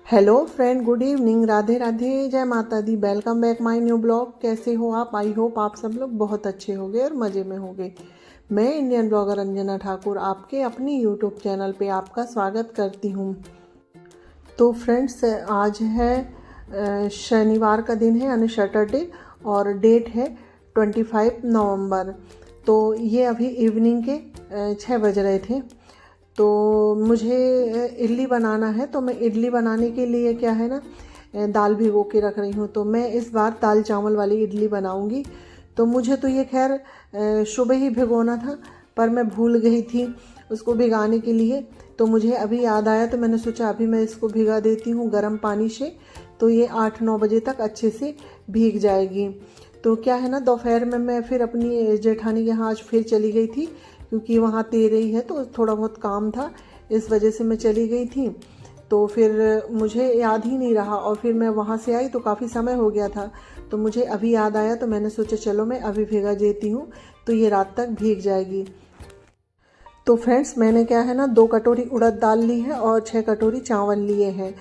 Hello friend, good evening, Radhe Radhe, जय माता दी। Welcome back my new blog. कैसे हो आप? आई होप आप सब लोग बहुत अच्छे होंगे और मज़े में होंगे। मैं इंडियन ब्लॉगर अंजना ठाकुर आपके अपनी यूट्यूब चैनल पे आपका स्वागत करती हूँ। तो फ्रेंड्स, आज है शनिवार का दिन है, यानी सैटरडे, और डेट है 25 नवंबर। तो ये अभी इवनिंग के 6 बज रहे थे। तो मुझे इडली बनाना है, तो मैं इडली बनाने के लिए क्या है ना, दाल भिगो के रख रही हूँ। तो मैं इस बार दाल चावल वाली इडली बनाऊँगी। तो मुझे तो ये खैर सुबह ही भिगोना था, पर मैं भूल गई थी उसको भिगाने के लिए। तो मुझे अभी याद आया, तो मैंने सोचा अभी मैं इसको भिगा देती हूँ गर्म पानी से, तो ये 8-9 बजे तक अच्छे से भीग जाएगी। तो क्या है ना, दोपहर में मैं फिर अपनी जेठानी के यहाँ आज फिर चली गई थी, क्योंकि वहाँ तेरही है तो थोड़ा बहुत काम था, इस वजह से मैं चली गई थी। तो फिर मुझे याद ही नहीं रहा, और फिर मैं वहाँ से आई तो काफ़ी समय हो गया था। तो मुझे अभी याद आया, तो मैंने सोचा चलो मैं अभी भिगा देती हूँ, तो ये रात तक भीग जाएगी। तो फ्रेंड्स, मैंने क्या है ना, 2 कटोरी उड़द दाल ली है और 6 कटोरी चावल लिए हैं।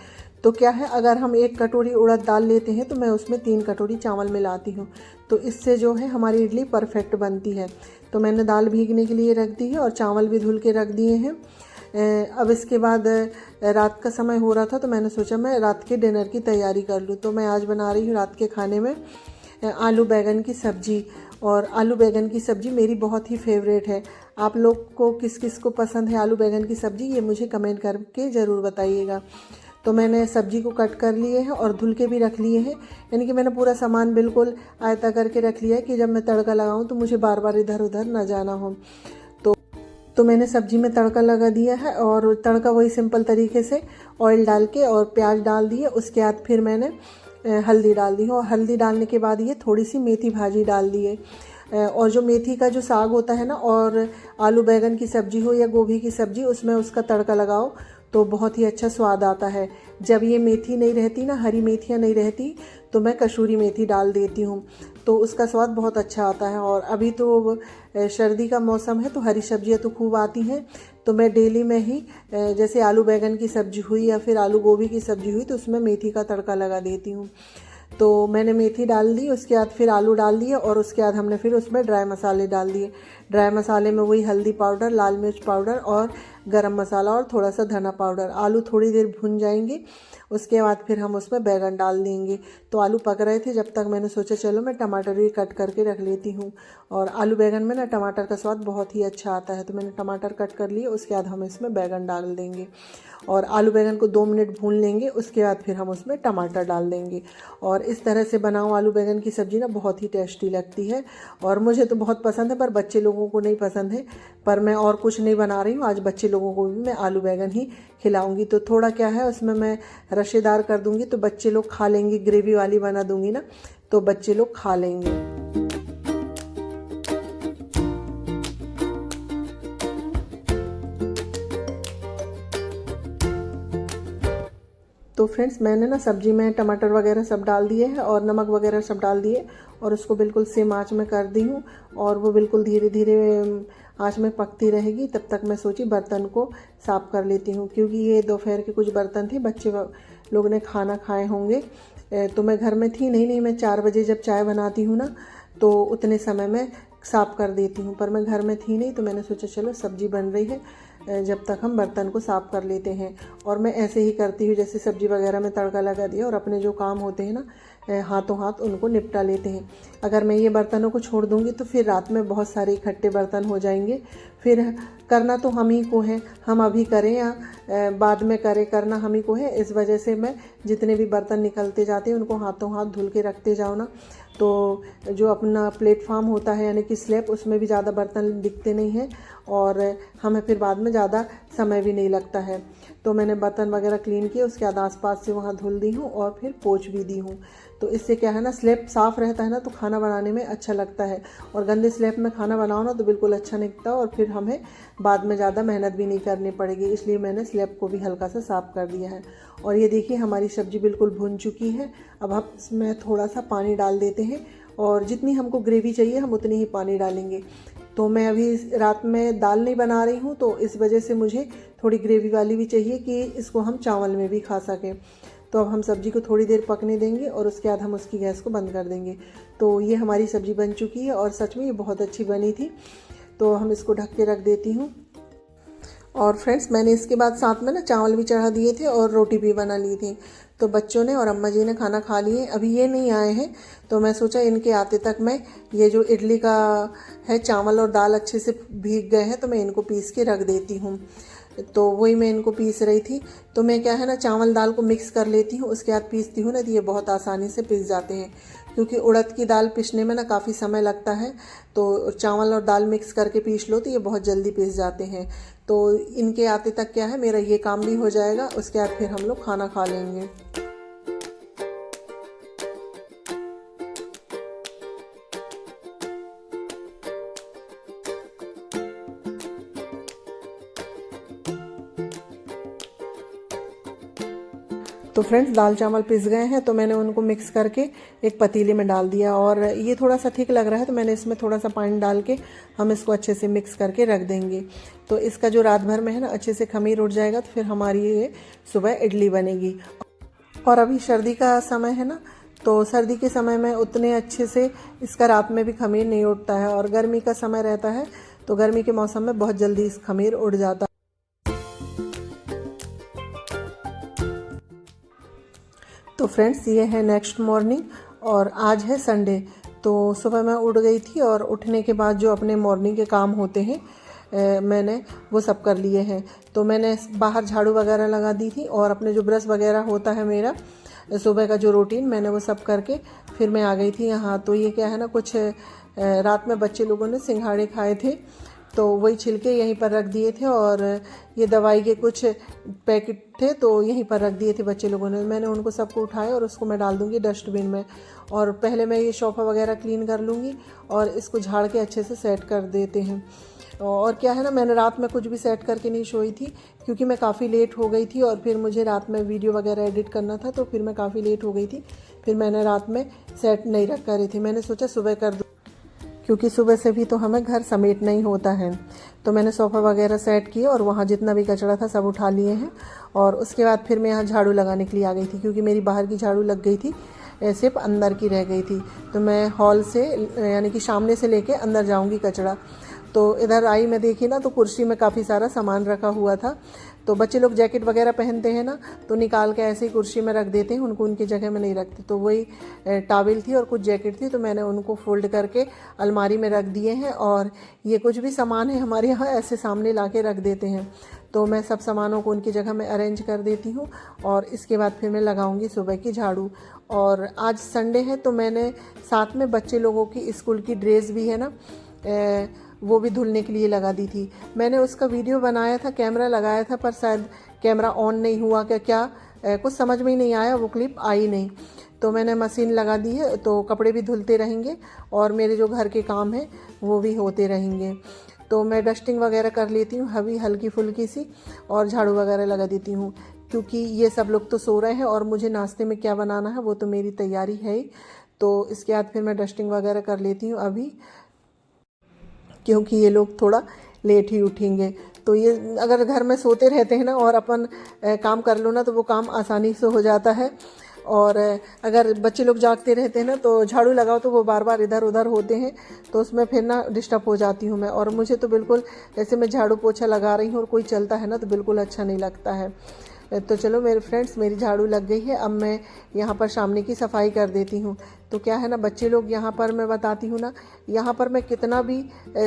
तो क्या है, अगर हम 1 कटोरी उड़द दाल लेते हैं तो मैं उसमें 3 कटोरी चावल मिलाती हूँ। तो इससे जो है हमारी इडली परफेक्ट बनती है। तो मैंने दाल भीगने के लिए रख दी है और चावल भी धुल के रख दिए हैं। अब इसके बाद रात का समय हो रहा था, तो मैंने सोचा मैं रात के डिनर की तैयारी कर लूँ। तो मैं आज बना रही हूँ रात के खाने में आलू बैंगन की सब्ज़ी। और आलू बैंगन की सब्ज़ी मेरी बहुत ही फेवरेट है। आप लोग को किस किस को पसंद है आलू बैंगन की सब्ज़ी, ये मुझे कमेंट करके ज़रूर बताइएगा। तो मैंने सब्ज़ी को कट कर लिए हैं और धुल के भी रख लिए हैं, यानी कि मैंने पूरा सामान बिल्कुल आयता करके रख लिया है कि जब मैं तड़का लगाऊं तो मुझे बार बार इधर उधर ना जाना हो। तो मैंने सब्ज़ी में तड़का लगा दिया है, और तड़का वही सिंपल तरीके से ऑयल डाल के और प्याज डाल दिए। उसके बाद फिर मैंने हल्दी डाल दी है, और हल्दी डालने के बाद ये थोड़ी सी मेथी भाजी डाल दी है। और जो मेथी का जो साग होता है ना, और आलू बैंगन की सब्ज़ी हो या गोभी की सब्ज़ी, उसमें उसका तड़का लगाओ तो बहुत ही अच्छा स्वाद आता है। जब ये मेथी नहीं रहती ना, हरी मेथियाँ नहीं रहती, तो मैं कसूरी मेथी डाल देती हूँ, तो उसका स्वाद बहुत अच्छा आता है। और अभी तो सर्दी का मौसम है, तो हरी सब्जियाँ तो खूब आती हैं। तो मैं डेली में ही जैसे आलू बैंगन की सब्ज़ी हुई या फिर आलू गोभी की सब्ज़ी हुई, तो उसमें मेथी का तड़का लगा देती हूँ। तो मैंने मेथी डाल दी, उसके बाद फिर आलू डाल दिए, और उसके बाद हमने फिर उसमें ड्राई मसाले डाल दिए। ड्राई मसाले में वही हल्दी पाउडर, लाल मिर्च पाउडर और गरम मसाला और थोड़ा सा धना पाउडर। आलू थोड़ी देर भुन जाएंगे, उसके बाद फिर हम उसमें बैगन डाल देंगे। तो आलू पक रहे थे, जब तक मैंने सोचा चलो मैं टमाटर भी कट करके रख लेती हूँ। और आलू बैगन में ना टमाटर का स्वाद बहुत ही अच्छा आता है, तो मैंने टमाटर कट कर लिए। उसके बाद हम इसमें बैगन डाल देंगे और आलू बैगन को 2 मिनट भून लेंगे। उसके बाद फिर हम उसमें टमाटर डाल देंगे। और इस तरह से बनाओ आलू बैगन की सब्ज़ी ना, बहुत ही टेस्टी लगती है। और मुझे तो बहुत पसंद है, पर बच्चे लोगों को नहीं पसंद है। पर मैं और कुछ नहीं बना रही हूँ, आज बच्चे लोगों को भी मैं आलू बैगन ही खिलाऊंगी। तो थोड़ा क्या है, उसमें मैं रसेदार कर दूंगी, तो बच्चे लोग खा लेंगे। ग्रेवी वाली बना दूंगी ना, तो बच्चे लोग खा लेंगे। तो फ्रेंड्स, मैंने ना सब्जी में टमाटर वगैरह सब डाल दिए हैं और नमक वगैरह सब डाल दिए, और उसको बिल्कुल सेम आँच में कर दी हूँ। और वो बिल्कुल धीरे धीरे आँच में पकती रहेगी। तब तक मैं सोची बर्तन को साफ़ कर लेती हूँ, क्योंकि ये दोपहर के कुछ बर्तन थे, बच्चे लोग ने खाना खाए होंगे। तो मैं घर में थी नहीं, मैं 4 बजे जब चाय बनाती हूँ ना, तो उतने समय में साफ़ कर देती हूँ। पर मैं घर में थी नहीं, तो मैंने सोचा चलो सब्ज़ी बन रही है, जब तक हम बर्तन को साफ़ कर लेते हैं। और मैं ऐसे ही करती हूँ, जैसे सब्ज़ी वगैरह में तड़का लगा दिया और अपने जो काम होते हैं ना, हाथों हाथ उनको निपटा लेते हैं। अगर मैं ये बर्तनों को छोड़ दूँगी तो फिर रात में बहुत सारे इकट्ठे बर्तन हो जाएंगे। फिर करना तो हम ही को है, हम अभी करें या बाद में करें, करना हम ही को है। इस वजह से मैं जितने भी बर्तन निकलते जाते हैं उनको हाथों हाथ धुल के रखते जाओ ना, तो जो अपना प्लेटफॉर्म होता है यानी कि स्लैब, उसमें भी ज़्यादा बर्तन दिखते नहीं हैं, और हमें फिर बाद में ज़्यादा समय भी नहीं लगता है। तो मैंने बर्तन वगैरह क्लीन किए, उसके बाद आसपास से वहाँ धुल दी हूँ और फिर पोंछ भी दी हूँ। तो इससे क्या है ना, स्लैब साफ़ रहता है ना, तो खाना बनाने में अच्छा लगता है। और गंदे स्लैब में खाना बनाओ ना, तो बिल्कुल अच्छा नहीं लगता, और फिर हमें बाद में ज़्यादा मेहनत भी नहीं करनी पड़ेगी। इसलिए मैंने स्लैब को भी हल्का सा साफ़ कर दिया है। और ये देखिए, हमारी सब्ज़ी बिल्कुल भुन चुकी है। अब हम इसमें थोड़ा सा पानी डाल देते हैं, और जितनी हमको ग्रेवी चाहिए हम उतनी ही पानी डालेंगे। तो मैं अभी रात में दाल नहीं बना रही हूँ, तो इस वजह से मुझे थोड़ी ग्रेवी वाली भी चाहिए कि इसको हम चावल में भी खा सकें। तो अब हम सब्ज़ी को थोड़ी देर पकने देंगे और उसके बाद हम उसकी गैस को बंद कर देंगे। तो ये हमारी सब्ज़ी बन चुकी है और सच में ये बहुत अच्छी बनी थी। तो हम इसको ढक के रख देती हूँ। और फ्रेंड्स, मैंने इसके बाद साथ में ना चावल भी चढ़ा दिए थे और रोटी भी बना ली थी। तो बच्चों ने और अम्मा जी ने खाना खा लिए। अभी ये नहीं आए हैं, तो मैं सोचा इनके आते तक मैं ये जो इडली का है चावल और दाल अच्छे से भीग गए हैं, तो मैं इनको पीस के रख देती हूँ। तो वही मैं इनको पीस रही थी। तो मैं क्या है ना, चावल दाल को मिक्स कर लेती हूँ, उसके बाद पीसती हूँ ना, तो ये बहुत आसानी से पिस जाते हैं। क्योंकि उड़द की दाल पीसने में ना काफ़ी समय लगता है, तो चावल और दाल मिक्स करके पीस लो तो ये बहुत जल्दी पिस जाते हैं। तो इनके आते तक क्या है, मेरा ये काम भी हो जाएगा, उसके बाद फिर हम लोग खाना खा लेंगे। तो फ्रेंड्स, दाल चावल पिस गए हैं, तो मैंने उनको मिक्स करके एक पतीले में डाल दिया। और ये थोड़ा सा थिक लग रहा है, तो मैंने इसमें थोड़ा सा पानी डाल के हम इसको अच्छे से मिक्स करके रख देंगे। तो इसका जो रात भर में है ना अच्छे से खमीर उठ जाएगा, तो फिर हमारी ये सुबह इडली बनेगी। और अभी सर्दी का समय है ना, तो सर्दी के समय में उतने अच्छे से इसका रात में भी खमीर नहीं उठता है। और गर्मी का समय रहता है, तो गर्मी के मौसम में बहुत जल्दी इस खमीर उठ जाता है। तो फ्रेंड्स, ये है नेक्स्ट मॉर्निंग और आज है संडे। तो सुबह मैं उठ गई थी और उठने के बाद जो अपने मॉर्निंग के काम होते हैं मैंने वो सब कर लिए हैं। तो मैंने बाहर झाड़ू वगैरह लगा दी थी और अपने जो ब्रश वगैरह होता है मेरा सुबह का जो रूटीन, मैंने वो सब करके फिर मैं आ गई थी यहाँ। तो ये क्या है ना, कुछ रात में बच्चे लोगों ने सिंघाड़े खाए थे, तो वही छिलके यहीं पर रख दिए थे। और ये दवाई के कुछ पैकेट थे, तो यहीं पर रख दिए थे बच्चे लोगों ने। मैंने उनको सबको उठाया और उसको मैं डाल दूँगी डस्टबिन में। और पहले मैं ये सोफ़ा वगैरह क्लीन कर लूँगी और इसको झाड़ के अच्छे से सेट कर देते हैं। और क्या है ना, मैंने रात में कुछ भी सेट करके नहीं सोई थी, क्योंकि मैं काफ़ी लेट हो गई थी और फिर मुझे रात में वीडियो वगैरह एडिट करना था, तो फिर मैं काफ़ी लेट हो गई थी। फिर मैंने रात में सेट नहीं रख रही थी, मैंने सोचा सुबह कर दूँ, क्योंकि सुबह से भी तो हमें घर समेटना ही होता है। तो मैंने सोफ़ा वगैरह सेट किए और वहाँ जितना भी कचरा था सब उठा लिए हैं। और उसके बाद फिर मैं यहाँ झाड़ू लगाने के लिए आ गई थी, क्योंकि मेरी बाहर की झाड़ू लग गई थी, सिर्फ अंदर की रह गई थी। तो मैं हॉल से यानी कि सामने से लेके अंदर जाऊँगी कचरा। तो इधर आई मैं, देखी ना, तो कुर्सी में काफ़ी सारा सामान रखा हुआ था। तो बच्चे लोग जैकेट वगैरह पहनते हैं ना, तो निकाल के ऐसे ही कुर्सी में रख देते हैं, उनको उनकी जगह में नहीं रखते। तो वही टॉवल थी और कुछ जैकेट थी, तो मैंने उनको फोल्ड करके अलमारी में रख दिए हैं। और ये कुछ भी सामान है हमारे यहाँ ऐसे सामने ला के रख देते हैं। तो मैं सब सामानों को उनकी जगह में अरेंज कर देती हूँ और इसके बाद फिर मैं लगाऊंगी सुबह की झाड़ू। और आज संडे है, तो मैंने साथ में बच्चे लोगों की स्कूल की ड्रेस भी है ना, वो भी धुलने के लिए लगा दी थी। मैंने उसका वीडियो बनाया था, कैमरा लगाया था, पर शायद कैमरा ऑन नहीं हुआ क्या कुछ समझ में ही नहीं आया, वो क्लिप आई नहीं। तो मैंने मशीन लगा दी है, तो कपड़े भी धुलते रहेंगे और मेरे जो घर के काम हैं वो भी होते रहेंगे। तो मैं डस्टिंग वगैरह कर लेती हूँ अभी हल्की फुल्की सी, और झाड़ू वगैरह लगा देती हूँ, क्योंकि ये सब लोग तो सो रहे हैं और मुझे नाश्ते में क्या बनाना है वो तो मेरी तैयारी है ही। तो इसके बाद फिर मैं डस्टिंग वगैरह कर लेती हूँ अभी, क्योंकि ये लोग थोड़ा लेट ही उठेंगे। तो ये अगर घर में सोते रहते हैं ना और अपन काम कर लो ना, तो वो काम आसानी से हो जाता है। और अगर बच्चे लोग जागते रहते हैं ना, तो झाड़ू लगाओ तो वो बार बार इधर उधर होते हैं, तो उसमें फिर ना डिस्टर्ब हो जाती हूँ मैं। और मुझे तो बिल्कुल जैसे मैं झाड़ू पोछा लगा रही हूँ और कोई चलता है ना, तो बिल्कुल अच्छा नहीं लगता है। तो चलो मेरे फ्रेंड्स, मेरी झाड़ू लग गई है, अब मैं यहाँ पर सामने की सफाई कर देती हूँ। तो क्या है ना, बच्चे लोग यहाँ पर, मैं बताती हूँ ना, यहाँ पर मैं कितना भी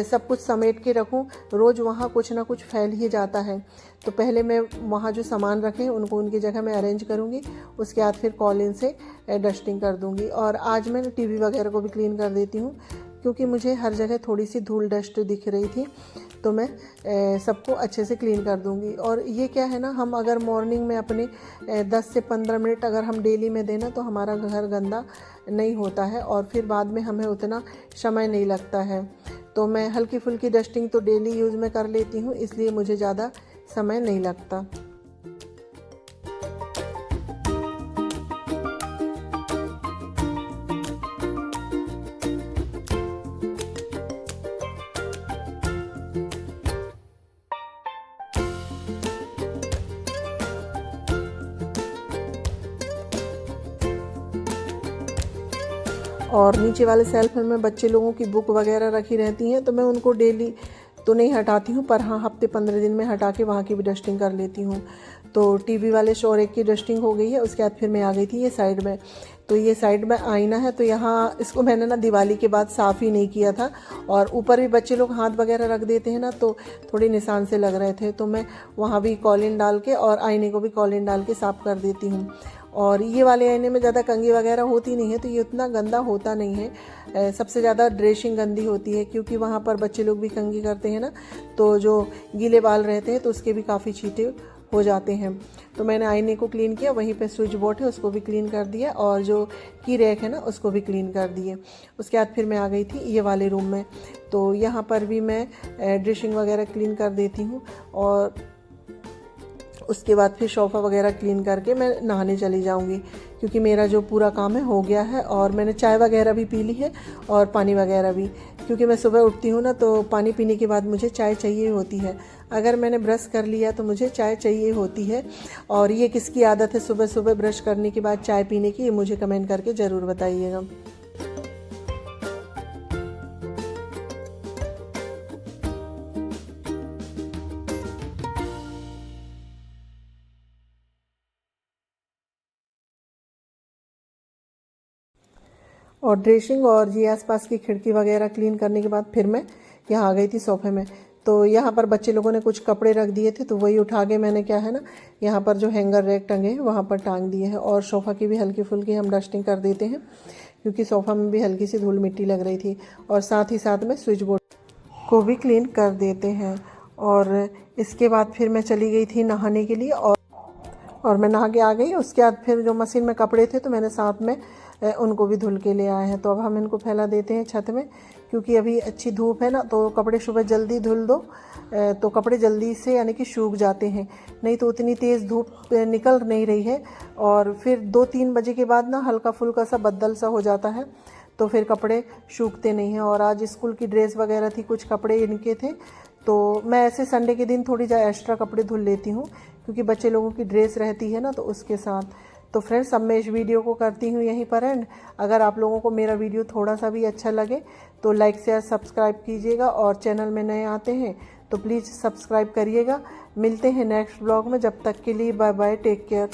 सब कुछ समेट के रखूँ, रोज़ वहाँ कुछ ना कुछ फैल ही जाता है। तो पहले मैं वहाँ जो सामान रखे हैं उनको उनकी जगह में अरेंज करूँगी, उसके बाद फिर कॉलिन से डस्टिंग कर दूँगी। और आज मैं टीवी वगैरह को भी क्लीन कर देती हूँ, क्योंकि मुझे हर जगह थोड़ी सी धूल डस्ट दिख रही थी, तो मैं सबको अच्छे से क्लीन कर दूंगी। और ये क्या है ना, हम अगर मॉर्निंग में अपने 10 से 15 मिनट अगर हम डेली में देना, तो हमारा घर गंदा नहीं होता है और फिर बाद में हमें उतना समय नहीं लगता है। तो मैं हल्की फुल्की डस्टिंग तो डेली यूज़ में कर लेती हूँ, इसलिए मुझे ज़्यादा समय नहीं लगता। और नीचे वाले सेल्फ में बच्चे लोगों की बुक वगैरह रखी रहती हैं, तो मैं उनको डेली तो नहीं हटाती हूँ, पर हाँ हफ्ते 15 दिन में हटा के वहाँ की भी डस्टिंग कर लेती हूँ। तो टीवी वाले शोर एक की डस्टिंग हो गई है। उसके बाद फिर मैं आ गई थी ये साइड में। तो ये साइड में आईना है, तो यहाँ इसको मैंने ना दिवाली के बाद साफ़ ही नहीं किया था, और ऊपर भी बच्चे लोग हाथ वगैरह रख देते हैं ना, तो थोड़े निशान से लग रहे थे, तो मैं वहाँ भी कॉलिन डाल के और आईने को भी कॉलिन डाल के साफ़ कर देती हूँ। और ये वाले आईने में ज़्यादा कंघी वगैरह होती नहीं है, तो ये उतना गंदा होता नहीं है। सबसे ज़्यादा ड्रेसिंग गंदी होती है, क्योंकि वहाँ पर बच्चे लोग भी कंघी करते हैं ना, तो जो गीले बाल रहते हैं तो उसके भी काफ़ी छींटे हो जाते हैं। तो मैंने आईने को क्लीन किया, वहीं पे स्विच बोर्ड है उसको भी क्लीन कर दिया, और जो की रैक है ना उसको भी क्लीन कर दिए। उसके बाद फिर मैं आ गई थी ये वाले रूम में। तो यहाँ पर भी मैं ड्रेसिंग वगैरह क्लीन कर देती हूँ, और उसके बाद फिर सोफ़ा वगैरह क्लीन करके मैं नहाने चली जाऊंगी, क्योंकि मेरा जो पूरा काम है हो गया है। और मैंने चाय वगैरह भी पी ली है और पानी वगैरह भी, क्योंकि मैं सुबह उठती हूँ ना, तो पानी पीने के बाद मुझे चाय चाहिए होती है। अगर मैंने ब्रश कर लिया तो मुझे चाय चाहिए होती है। और ये किसकी आदत है सुबह सुबह ब्रश करने के बाद चाय पीने की, ये मुझे कमेंट करके ज़रूर बताइएगा। और ड्रेसिंग और ये आसपास की खिड़की वगैरह क्लीन करने के बाद फिर मैं यहाँ आ गई थी सोफ़े में। तो यहाँ पर बच्चे लोगों ने कुछ कपड़े रख दिए थे, तो वही उठा के मैंने क्या है ना, यहाँ पर जो हैंगर रैक टंगे हैं वहाँ पर टांग दिए हैं। और सोफ़ा की भी हल्की फुल्की हम डस्टिंग कर देते हैं, क्योंकि सोफ़ा में भी हल्की सी धूल मिट्टी लग रही थी। और साथ ही साथ में स्विच बोर्ड को भी क्लीन कर देते हैं। और इसके बाद फिर मैं चली गई थी नहाने के लिए, और मैं नहा के आ गई। उसके बाद फिर जो मशीन में कपड़े थे तो मैंने साथ में उनको भी धुल के ले आए हैं। तो अब हम इनको फैला देते हैं छत में, क्योंकि अभी अच्छी धूप है ना, तो कपड़े सुबह जल्दी धुल दो तो कपड़े जल्दी से यानी कि सूख जाते हैं। नहीं तो उतनी तेज़ धूप निकल नहीं रही है, और फिर 2-3 बजे के बाद ना हल्का फुल्का सा बद्दल सा हो जाता है, तो फिर कपड़े सूखते नहीं हैं। और आज स्कूल की ड्रेस वगैरह थी, कुछ कपड़े इनके थे, तो मैं ऐसे संडे के दिन थोड़ी ज़्यादा एक्स्ट्रा कपड़े धुल लेती हूँ, क्योंकि बच्चे लोगों की ड्रेस रहती है ना, तो उसके साथ। तो फ्रेंड्स, अब मैं इस वीडियो को करती हूँ यहीं पर एंड। अगर आप लोगों को मेरा वीडियो थोड़ा सा भी अच्छा लगे तो लाइक शेयर सब्सक्राइब कीजिएगा, और चैनल में नए आते हैं तो प्लीज़ सब्सक्राइब करिएगा। मिलते हैं नेक्स्ट ब्लॉग में, जब तक के लिए बाय बाय, टेक केयर।